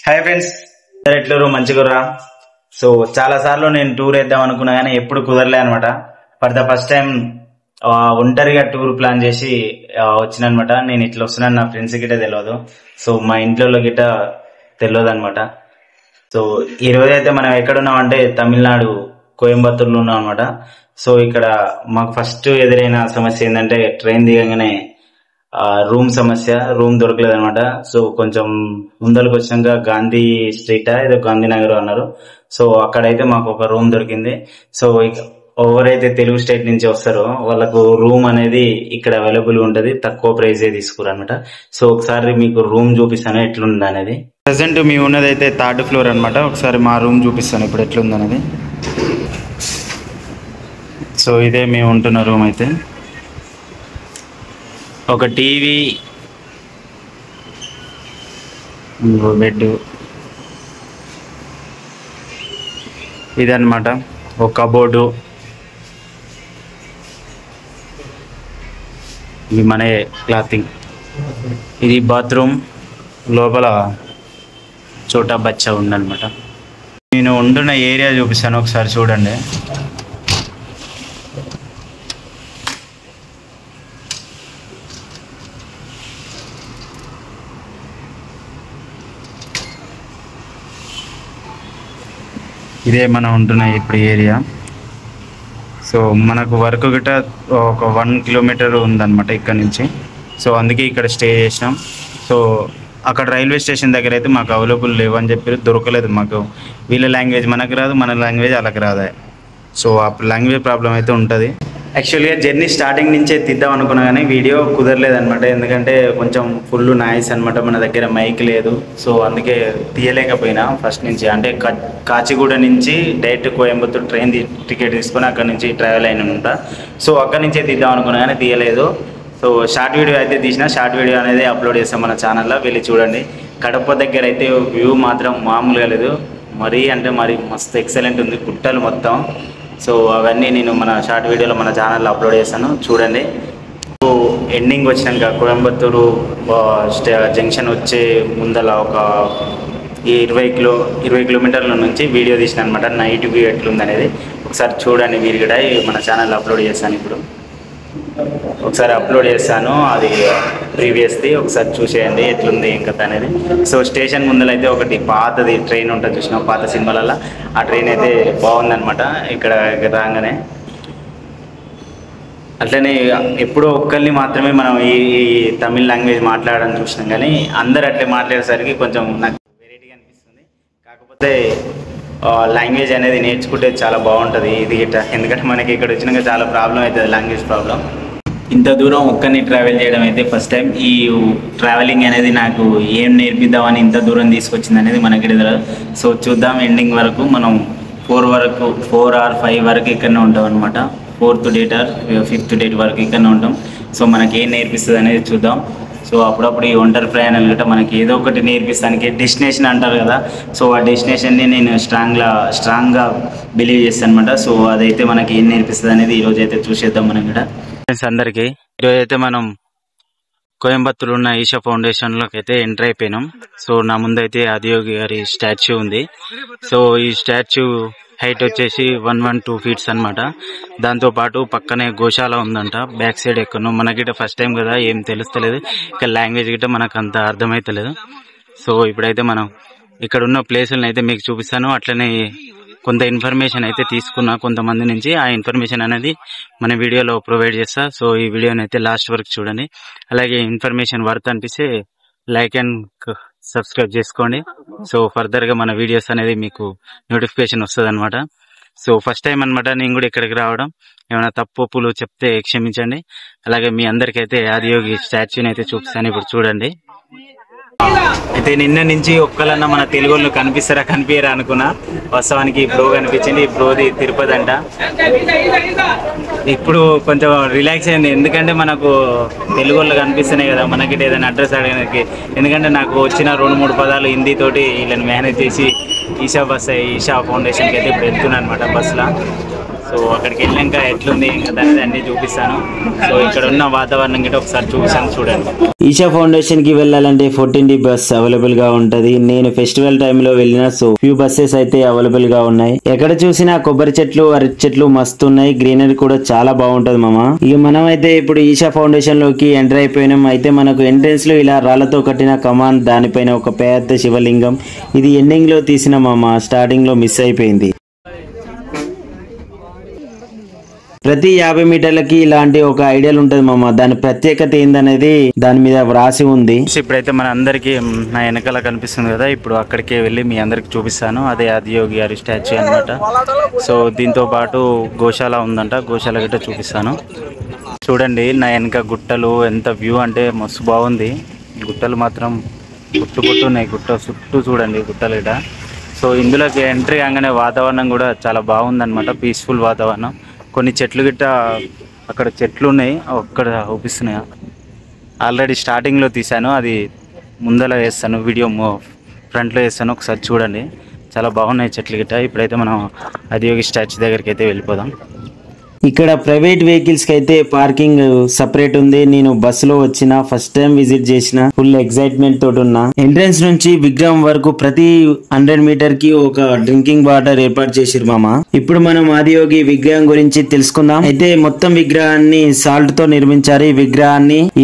Hi friends, ఎట్లరు మంచిగురా. So చాలా సార్లు నేను టూర్ వేద్దాం అనుకున్నా కానీ ఎప్పుడు కుదరలే అనమాట. ఫర్ ద ఫస్ట్ టైం ఒంటరిగా టూర్ ప్లాన్ చేసి వచ్చిన అనమాట. నేను ఇట్లా వస్తున్నాను, నా ఫ్రెండ్స్ గిట్ట తెలియదు, సో మా ఇంట్లో గిట్ట తెలియదు అనమాట. సో ఈ రోజు అయితే మనం ఎక్కడున్నాం అంటే తమిళనాడు కోయంబత్తూరులో ఉన్నాం అనమాట. సో ఇక్కడ మాకు ఫస్ట్ ఎదురైన సమస్య ఏంటంటే ట్రైన్ దిగంగానే రూమ్ సమస్య, రూమ్ దొరకలేదు అనమాట. సో కొంచెం ముందరకు వచ్చినాక గాంధీ స్ట్రీటా ఏదో గాంధీనగర్ అన్నారు. సో అక్కడైతే మాకు ఒక రూమ్ దొరికింది. సో ఎవరైతే తెలుగు స్టేట్ నుంచి వస్తారో వాళ్ళకు రూమ్ అనేది ఇక్కడ అవైలబుల్ ఉంటది, తక్కువ ప్రైజే తీసుకురు అనమాట. సో ఒకసారి మీకు రూమ్ చూపిస్తాను ఎట్లుంది అనేది. ప్రెసెంట్ మేము ఉన్నది అయితే 3rd ఫ్లోర్ అనమాట. ఒకసారి మా రూమ్ చూపిస్తాను ఇప్పుడు ఎట్లుంది అనేది. సో ఇదే మేము ఉంటున్న రూమ్ అయితే. ఒక టీవీ, బెడ్, ఇదన్నమాట. ఒక కబోర్డు, ఇది మన క్లాతింగ్, ఇది బాత్రూమ్, లోపల చోటా బచ్చా ఉందన్నమాట. నేను ఉంటున్న ఏరియా చూపిస్తాను, ఒకసారి చూడండి. ఇదే మనం ఉంటున్న ఇప్పుడు ఏరియా. సో మనకు వర్క్ గిట్ట ఒక 1 కిలోమీటర్ ఉందన్నమాట ఇక్కడ నుంచి. సో అందుకే ఇక్కడ స్టే చేసినాం. సో అక్కడ రైల్వే స్టేషన్ దగ్గర అయితే మాకు అవైలబుల్ లేవని చెప్పి దొరకలేదు మాకు. వీళ్ళ లాంగ్వేజ్ మనకు రాదు, మన లాంగ్వేజ్ వాళ్ళకి రాదు. సో ఆ లాంగ్వేజ్ ప్రాబ్లం అయితే ఉంటుంది. యాక్చువల్గా జర్నీ స్టార్టింగ్ నుంచే తీద్దాం అనుకున్నా కానీ వీడియో కుదరలేదనమాట. ఎందుకంటే కొంచెం ఫుల్ నాయిస్ అనమాట, మన దగ్గర మైక్ లేదు. సో అందుకే తీయలేకపోయినా ఫస్ట్ నుంచి. అంటే కాచిగూడ నుంచి డైరెక్ట్ కోయంబత్తూరు ట్రైన్ టికెట్ తీసుకొని అక్కడ నుంచి ట్రావెల్ అయిన ఉంటా. సో అక్కడ నుంచే తీద్దాం అనుకున్నా కానీ తీయలేదు. సో షార్ట్ వీడియో అయితే తీసిన, షార్ట్ వీడియో అనేది అప్లోడ్ చేస్తాం మన ఛానల్లో, వెళ్ళి చూడండి. కడప దగ్గర అయితే వ్యూ మాత్రం మామూలుగా లేదు, మరీ అంటే మరి మస్తు ఎక్సలెంట్ ఉంది, గుట్టలు మొత్తం. సో అవన్నీ నేను మన షార్ట్ వీడియోలో మన ఛానల్లో అప్లోడ్ చేస్తాను, చూడండి. సో ఎండింగ్ వచ్చినాక కోయంబత్తూరు జంక్షన్ వచ్చే ముందల ఒక 20 కిలోమీటర్ల నుంచి వీడియో తీసిన అనమాట. నైట్ వ్యూ ఎట్లుందనేది ఒకసారి చూడండి. మీరు కూడా మన ఛానల్లో అప్లోడ్ చేస్తాను, ఇప్పుడు ఒకసారి అప్లోడ్ చేస్తాను, అది ప్రీవియస్ది ఒకసారి చూసేయండి ఎట్లుంది ఏం కథ అనేది. సో స్టేషన్ ముందలైతే ఒకటి పాతది ట్రైన్ ఉంటుంది చూసిన, పాత సినిమాలలో ఆ ట్రైన్ అయితే బాగుందనమాట. ఇక్కడ రాగానే అట్లనే ఎప్పుడో ఒక్కరిని మాత్రమే మనం ఈ తమిళ్ లాంగ్వేజ్ మాట్లాడడం చూసినాం, కానీ అందరు అట్లే మాట్లాడేసరికి కొంచెం నాకు వెరైటీగా అనిపిస్తుంది. కాకపోతే లాంగ్వేజ్ అనేది నేర్చుకుంటే చాలా బాగుంటుంది ఇది గిట్ట. ఎందుకంటే మనకి ఇక్కడ వచ్చినాక చాలా ప్రాబ్లం అవుతుంది, లాంగ్వేజ్ ప్రాబ్లం. ఇంత దూరం ఒక్కరిని ట్రావెల్ చేయడం అయితే ఫస్ట్ టైం. ఈ ట్రావెలింగ్ అనేది నాకు ఏం నేర్పిద్దామని ఇంత దూరం తీసుకొచ్చింది అనేది మనకి తెలియదు. సో చూద్దాం ఎండింగ్ వరకు. మనం 4 or 5 వరకు ఇక్కడనే ఉంటాం అనమాట. 4th date or 5th date వరకు ఇక్కడనే ఉంటాం. సో మనకి ఏం నేర్పిస్తుంది అనేది చూద్దాం. సో అప్పుడప్పుడు ఈ ఒంటరి ప్రయాణాలు గట్రా మనకి ఏదో ఒకటి నేర్పిస్తానికి డెస్టినేషన్ అంటారు కదా. సో ఆ డెస్టినేషన్ని నేను స్ట్రాంగ్గా బిలీవ్ చేస్తాను అనమాట. సో అదైతే మనకి ఏం నేర్పిస్తుంది అనేది ఈరోజు అయితే చూసేద్దాం మనం కూడా. ఫ్రెండ్స్ అందరికీ ఈరోజు అయితే మనం కోయంబత్తూరు ఉన్న ఈషా ఫౌండేషన్లోకి అయితే ఎంటర్ అయిపోయినాం. సో నా ముందైతే ఆదియోగి గారి స్టాచ్యూ ఉంది. సో ఈ స్టాచ్యూ హైట్ వచ్చేసి 112 ఫీట్స్ అనమాట. దాంతోపాటు పక్కనే గోశాల ఉందంట, బ్యాక్ సైడ్ ఎక్కడో. మనకిట ఫస్ట్ టైం కదా, ఏం తెలుస్తలేదు, ఇక లాంగ్వేజ్ గిట్ట మనకు అంత అర్థమైతలేదు. సో ఇప్పుడైతే మనం ఇక్కడ ఉన్న ప్లేసులను అయితే మీకు చూపిస్తాను. అట్లనే కొంత ఇన్ఫర్మేషన్ అయితే తీసుకున్నా కొంతమంది నుంచి. ఆ ఇన్ఫర్మేషన్ అనేది మన వీడియోలో ప్రొవైడ్ చేస్తా. సో ఈ వీడియోని అయితే లాస్ట్ వరకు చూడండి. అలాగే ఇన్ఫర్మేషన్ వర్త్ అనిపిస్తే లైక్ అండ్ సబ్స్క్రైబ్ చేసుకోండి. సో ఫర్దర్ గా మన వీడియోస్ అనేది మీకు నోటిఫికేషన్ వస్తుంది అనమాట. సో ఫస్ట్ టైం అనమాట నేను కూడా ఇక్కడికి రావడం. ఏమైనా తప్పులు చెప్తే క్షమించండి. అలాగే మీ అందరికైతే ఆదియోగి స్టాచ్యూని అయితే చూపిస్తాను, ఇప్పుడు చూడండి. అయితే నిన్న నుంచి ఒక్కలన్నా మన తెలుగు వాళ్ళు కనిపియరా అనుకున్నా. వాస్తవానికి ప్రో కనిపించింది. ప్రోది తిరుపతి అంట. ఇప్పుడు కొంచెం రిలాక్స్ అయింది, ఎందుకంటే మనకు తెలుగు వాళ్ళు కనిపిస్తున్నాయి కదా, మనకి ఏదైనా అడ్రస్ అడగడానికి. ఎందుకంటే నాకు వచ్చిన 2-3 పదాలు హిందీ తోటి వీళ్ళని మేనేజ్ చేసి ఈషా ఫౌండేషన్కి అయితే ఇప్పుడు వెళ్తున్నాను అనమాట బస్సులో. సో అక్కడికి వెళ్ళాక ఎట్లుంది ఇంకా అనేది అన్ని చూపిస్తాను. సో ఇక్కడ ఉన్న వాతావరణం గిట్ట ఒకసారి చూపిస్తాను చూడండి. ఈషా ఫౌండేషన్ కి వెళ్ళాలంటే 14D బస్ అవైలబుల్ గా ఉంటది. నేను ఫెస్టివల్ టైంలో వెళ్ళిన సో ఫ్యూ బస్సెస్ అయితే అవైలబుల్ గా ఉన్నాయి. ఎక్కడ చూసినా కొబ్బరి చెట్లు అరటి చెట్లు మస్తు ఉన్నాయి. గ్రీనరీ కూడా చాలా బాగుంటది మామ. ఇక మనం అయితే ఇప్పుడు ఈషా ఫౌండేషన్ లోకి ఎంటర్ అయిపోయినాం. అయితే మనకు ఎంట్రెన్స్ లో ఇలా రాళ్లతో కట్టిన కమాన్, దానిపైన ఒక పెద్ద శివలింగం. ఇది ఎండింగ్ లో తీసిన మామ, స్టార్టింగ్ లో మిస్ అయిపోయింది. ప్రతి 50 మీటర్లకి ఇలాంటి ఒక ఐడియల్ ఉంటది మామ. దాని ప్రత్యేకత ఏందనేది దాని మీద వ్రాసి ఉంది. ఇప్పుడైతే మన అందరికి నా వెనకాల కనిపిస్తుంది కదా, ఇప్పుడు అక్కడికే వెళ్ళి మీ అందరికి చూపిస్తాను. అదే ఆదియోగి గారి స్టాచ్యూ అనమాట. సో దీంతో పాటు గోశాల ఉందంట, గోశాల గిట్ట చూపిస్తాను. చూడండి నా వెనక గుట్టలు, ఎంత వ్యూ అంటే మస్తు బాగుంది. గుట్టలు మాత్రం గుట్టున్నాయి. గుట్ట చుట్టూ చూడండి గుట్టలు గిట్ట. సో ఇందులోకి ఎంట్రీ కాగానే వాతావరణం కూడా చాలా బాగుందన్నమాట, పీస్ఫుల్ వాతావరణం. కొన్ని చెట్లు గిట్ట అక్కడ చెట్లు ఉన్నాయి, అక్కడ చూపిస్తున్నాయి. ఆల్రెడీ స్టార్టింగ్లో తీసాను, అది ముందర వేస్తాను, వీడియో ఫ్రంట్లో వేస్తాను, ఒకసారి చూడండి. చాలా బాగున్నాయి చెట్లు గిట్ట. ఇప్పుడైతే మనం ఆదియోగి స్టాచ్యూ దగ్గరికి అయితే వెళ్ళిపోదాం. ఇక్కడ ప్రైవేట్ వెహికల్స్ కి అయితే పార్కింగ్ సపరేట్ ఉంది. నేను బస్సులో వచ్చిన ఫస్ట్ టైం విజిట్ చేసిన, ఫుల్ ఎక్సైట్మెంట్ తోటి ఉన్నా. ఎంట్రన్స్ నుంచి విగ్రహం వరకు ప్రతి 100 మీటర్ కి ఒక డ్రింకింగ్ వాటర్ ఏర్పాటు చేసిరు మామ. ఇప్పుడు మనం ఆదియోగి విగ్రహం గురించి తెలుసుకుందాం. అయితే మొత్తం విగ్రహాన్ని సాల్ట్ తో నిర్మించారు.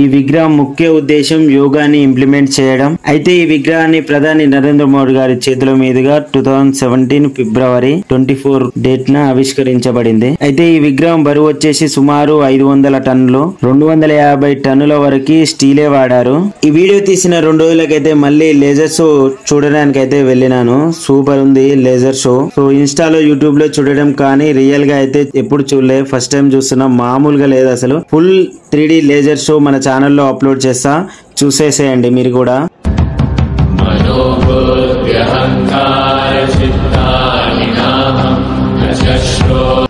ఈ విగ్రహం ముఖ్య ఉద్దేశం యోగాని ఇంప్లిమెంట్ చేయడం. అయితే ఈ విగ్రహాన్ని ప్రధాని నరేంద్ర మోడీ గారి చేతుల మీదుగా 2017 ఫిబ్రవరి 24 డేట్ న ఆవిష్కరించబడింది. అయితే ఈ విగ్రహం బరువు వచ్చేసి సుమారు 500 టన్నులు, 250 టన్నుల వరకు స్టీలే వాడారు. ఈ వీడియో తీసిన 2 రోజులకైతే మళ్ళీ లేజర్ షో చూడడానికి అయితే వెళ్ళినాను. సూపర్ ఉంది లేజర్ షో. సో ఇన్స్టాలో, యూట్యూబ్ లో చూడడం కానీ రియల్ గా అయితే ఎప్పుడు చూడలే, ఫస్ట్ టైం చూస్తున్నా. మామూలుగా లేదు అసలు. ఫుల్ 3D లేజర్ షో మన ఛానల్లో అప్లోడ్ చేస్తా, చూసేసేయండి మీరు కూడా.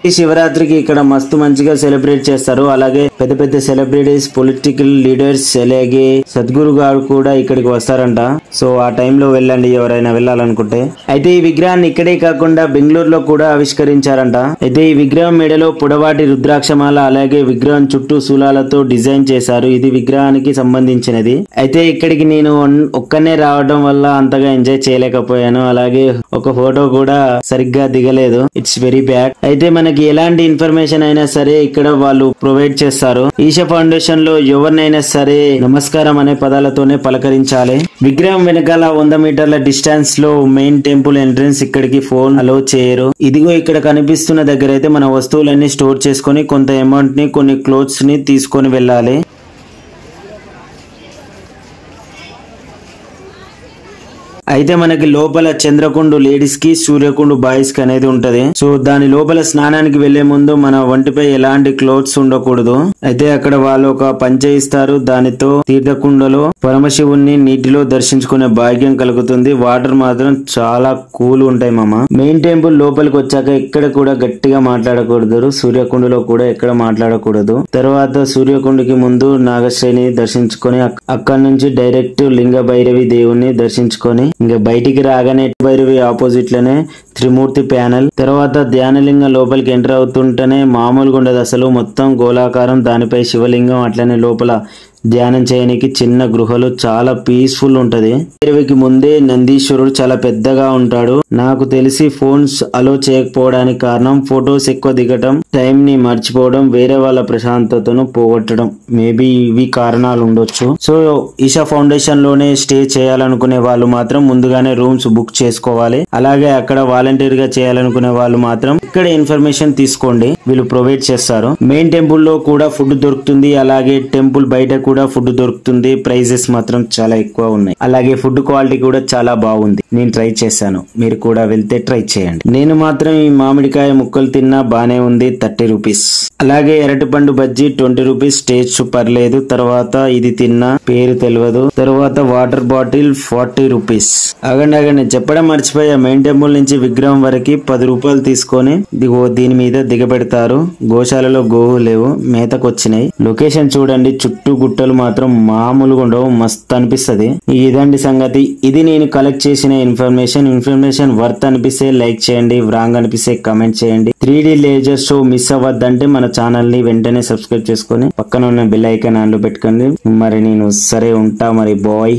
ఈ శివరాత్రికి ఇక్కడ మస్తు మంచిగా సెలబ్రేట్ చేస్తారు. అలాగే పెద్ద పెద్ద సెలబ్రిటీస్, పొలిటికల్ లీడర్స్, అలాగే సద్గురు గారు కూడా ఇక్కడికి వస్తారంట. సో ఆ టైంలో వెళ్ళండి ఎవరైనా వెళ్ళాలనుకుంటే. అయితే ఈ విగ్రహాన్ని ఇక్కడే కాకుండా బెంగళూరులో కూడా ఆవిష్కరించారంట. అయితే ఈ విగ్రహం మెడలో పొడవాటి రుద్రాక్షమాల, అలాగే విగ్రహం చుట్టూ శూలాలతో డిజైన్ చేశారు. ఇది విగ్రహానికి సంబంధించినది. అయితే ఇక్కడికి నేను ఒక్కనే రావడం వల్ల అంతగా ఎంజాయ్ చేయలేకపోయాను. అలాగే ఒక ఫోటో కూడా సరిగ్గా దిగలేదు. It's very bad. అయితే మనకి ఎలాంటి ఇన్ఫర్మేషన్ అయినా సరే ఇక్కడ వాళ్ళు ప్రొవైడ్ చేస్తారు. ఈషా ఫౌండేషన్ లో ఎవరినైనా సరే నమస్కారం అనే పదాలతోనే పలకరించాలి. విగ్రహం వెనకాల 100 మీటర్ల డిస్టెన్స్ లో మెయిన్ టెంపుల్ ఎంట్రన్స్. ఇక్కడికి ఫోన్ అలో చేయరు. ఇదిగో ఇక్కడ కనిపిస్తున్న దగ్గర అయితే మన వస్తువులన్నీ స్టోర్ చేసుకొని కొంత అమౌంట్ ని, కొన్ని క్లోత్స్ ని తీసుకొని వెళ్ళాలి. అయితే మనకి లోపల చంద్రకుండు లేడీస్ కి, సూర్యకుండు బాయ్స్ కి అనేది ఉంటది. సో దాని లోపల స్నానానికి వెళ్లే ముందు మన ఒంటిపై ఎలాంటి క్లోత్స్ ఉండకూడదు. అయితే అక్కడ వాళ్ళు ఒక పంచె ఇస్తారు. దానితో తీర్థకుండలో పరమశివుణ్ణి నీటిలో దర్శించుకునే భాగ్యం కలుగుతుంది. వాటర్ మాత్రం చాలా కూల్ ఉంటాయి మామ. మెయిన్ టెంపుల్ లోపలికి వచ్చాక ఇక్కడ కూడా గట్టిగా మాట్లాడకూడదు. సూర్యకుండులో కూడా ఎక్కడ మాట్లాడకూడదు. తర్వాత సూర్యకుండుకి ముందు నాగశ్రేణి దర్శించుకొని అక్కడి నుంచి డైరెక్ట్ లింగ భైరవి దేవుణ్ణి దర్శించుకొని ఇంకా బయటికి రాగానే భైరవి ఆపోజిట్ లోనే త్రిమూర్తి ప్యానెల్. తర్వాత ధ్యానలింగం లోపలికి ఎంటర్ అవుతుంటేనే మామూలుగా ఉండదు అసలు. మొత్తం గోళాకారం, దానిపై శివలింగం, అట్లనే లోపల ధ్యానం చేయడానికి చిన్న గృహలు, చాలా పీస్ఫుల్ ఉంటది. భైరవికి ముందే నందీశ్వరుడు చాలా పెద్దగా ఉంటాడు. నాకు తెలిసి ఫోన్స్ అలో చేయకపోవడానికి కారణం ఫొటోస్ ఎక్కువ దిగటం, టైం ని మర్చిపోవడం, వేరే వాళ్ళ ప్రశాంతతను పోగొట్టడం. మేబీ ఇవి కారణాలు ఉండొచ్చు. సో ఈషా ఫౌండేషన్ లోనే స్టే చేయాలనుకునే వాళ్ళు మాత్రం ముందుగానే రూమ్స్ బుక్ చేసుకోవాలి. అలాగే అక్కడ వాలంటీర్ గా చేయాలనుకునే వాళ్ళు మాత్రం ఇక్కడ ఇన్ఫర్మేషన్ తీసుకోండి, వీళ్ళు ప్రొవైడ్ చేస్తారు. మెయిన్ టెంపుల్ లో కూడా ఫుడ్ దొరుకుతుంది. అలాగే టెంపుల్ బయట కూడా ఫుడ్ దొరుకుతుంది. ప్రైజెస్ మాత్రం చాలా ఎక్కువ ఉన్నాయి. అలాగే ఫుడ్ క్వాలిటీ కూడా చాలా బాగుంది. నేను ట్రై చేశాను, మీరు కూడా వెళ్తే ట్రై చేయండి. నేను మాత్రం ఈ మామిడికాయ ముక్కలు తిన్నా, బానే ఉంది, 30 రూపీస్. అలాగే అరటిపండు బజ్జీ 20 రూపీస్, టేస్ట్ పర్లేదు. తర్వాత ఇది తిన్నా, పేరు తెలియదు. తర్వాత వాటర్ బాటిల్ 40 రూపీస్. అగండి చెప్పడం మర్చిపోయా. మెయిన్ టెంపుల్ నుంచి విగ్రహం వరకు 10 రూపాయలు తీసుకొని దీని మీద దిగబెడతారు. గోశాలలో గోవు లేవు, మేతకొచ్చినాయి. లొకేషన్ చూడండి, చుట్టూ గుట్టలు కొండలు మాత్రం మామూలుగా ఉండవు, మస్తు అనిపిస్తది. ఇదండి సంగతి. ఇది నేను కలెక్ట్ చేసిన ఇన్ఫర్మేషన్ వర్త్ అనిపిస్తే లైక్ చేయండి, రాంగ్ అనిపిస్తే కమెంట్ చేయండి. 3D లేజర్ షో మిస్ అవ్వద్దంటే మన ఛానల్ ని వెంటనే సబ్స్క్రైబ్ చేసుకొని పక్కన ఉన్న బెల్ ఐకాన్ ఆన్ లో పెట్టుకోండి. మరి నేను సరే ఉంటా మరి బాయ్.